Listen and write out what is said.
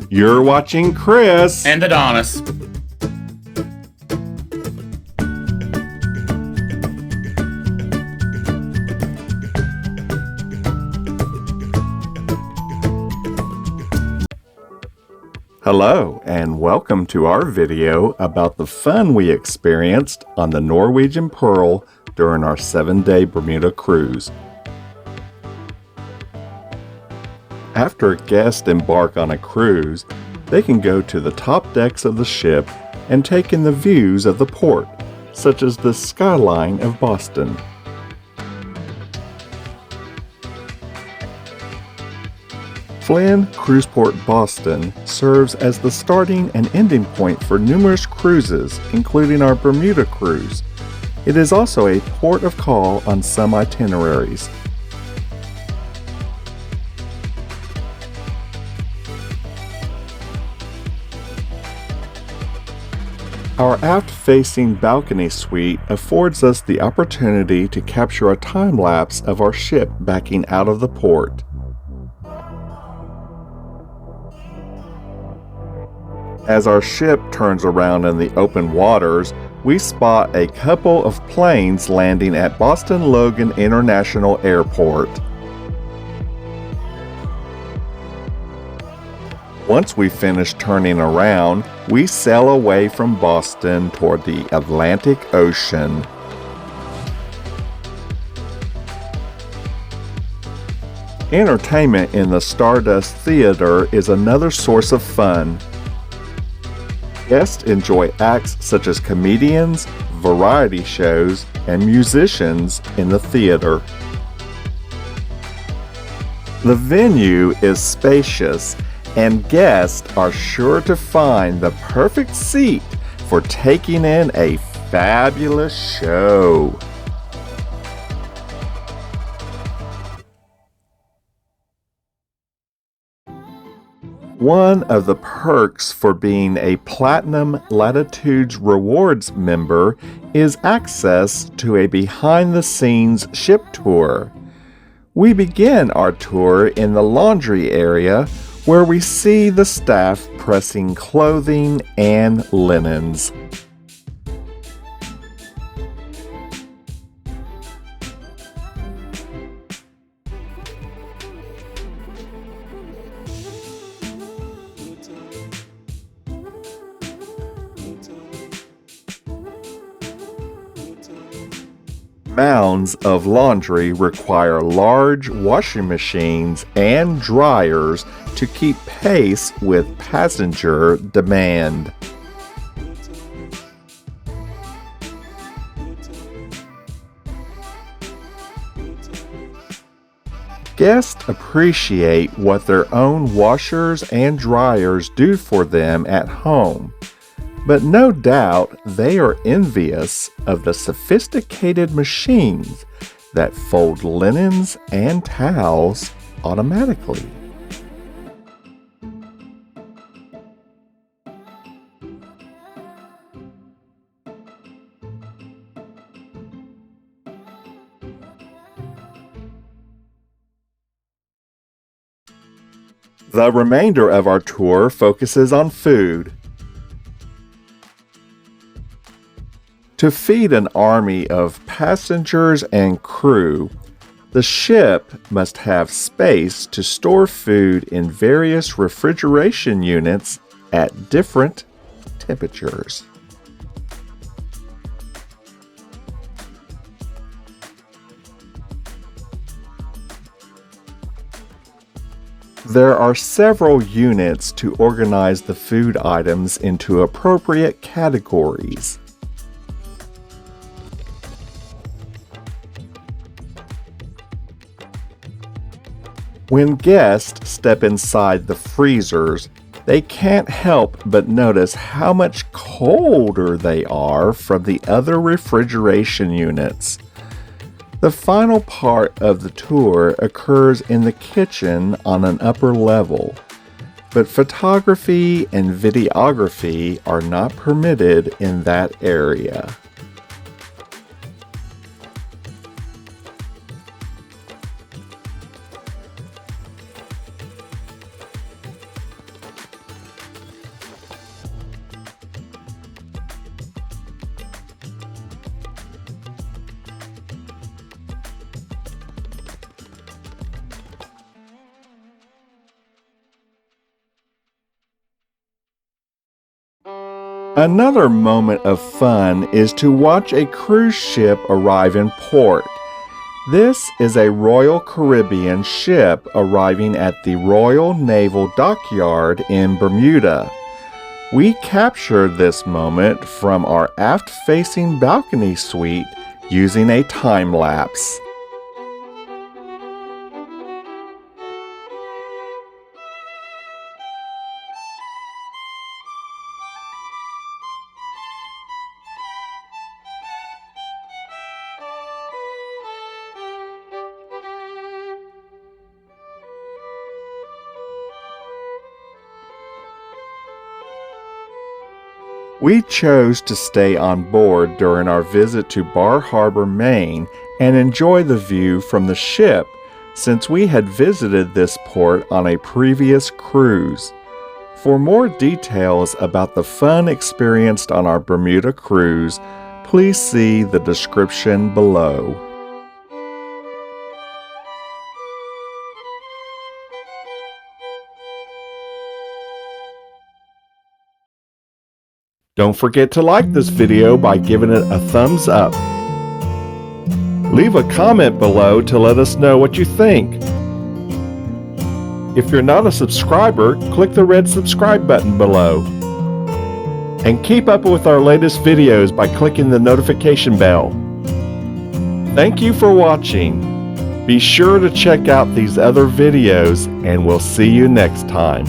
You're watching Chris and Adonis. Hello, and welcome to our video about the fun we experienced on the Norwegian Pearl during our 7-day Bermuda cruise. After guests embark on a cruise, they can go to the top decks of the ship and take in the views of the port, such as the skyline of Boston. Flynn Cruiseport Boston serves as the starting and ending point for numerous cruises, including our Bermuda cruise. It is also a port of call on some itineraries. Our aft-facing balcony suite affords us the opportunity to capture a time-lapse of our ship backing out of the port. As our ship turns around in the open waters, we spot a couple of planes landing at Boston Logan International Airport. Once we finish turning around, we sail away from Boston toward the Atlantic Ocean. Entertainment in the Stardust Theater is another source of fun. Guests enjoy acts such as comedians, variety shows, and musicians in the theater. The venue is spacious, and guests are sure to find the perfect seat for taking in a fabulous show. One of the perks for being a Platinum Latitudes Rewards member is access to a behind-the-scenes ship tour. We begin our tour in the laundry area, where we see the staff pressing clothing and linens. Mounds of laundry require large washing machines and dryers to keep pace with passenger demand. Guests appreciate what their own washers and dryers do for them at home, but no doubt they are envious of the sophisticated machines that fold linens and towels automatically. The remainder of our tour focuses on food. To feed an army of passengers and crew, the ship must have space to store food in various refrigeration units at different temperatures. There are several units to organize the food items into appropriate categories. When guests step inside the freezers, they can't help but notice how much colder they are from the other refrigeration units. The final part of the tour occurs in the kitchen on an upper level, but photography and videography are not permitted in that area. Another moment of fun is to watch a cruise ship arrive in port. This is a Royal Caribbean ship arriving at the Royal Naval Dockyard in Bermuda. We captured this moment from our aft-facing balcony suite using a time-lapse. We chose to stay on board during our visit to Bar Harbor, Maine, and enjoy the view from the ship, since we had visited this port on a previous cruise. For more details about the fun experienced on our Bermuda cruise, please see the description below. Don't forget to like this video by giving it a thumbs up. Leave a comment below to let us know what you think. If you're not a subscriber, click the red subscribe button below. And keep up with our latest videos by clicking the notification bell. Thank you for watching. Be sure to check out these other videos, and we'll see you next time.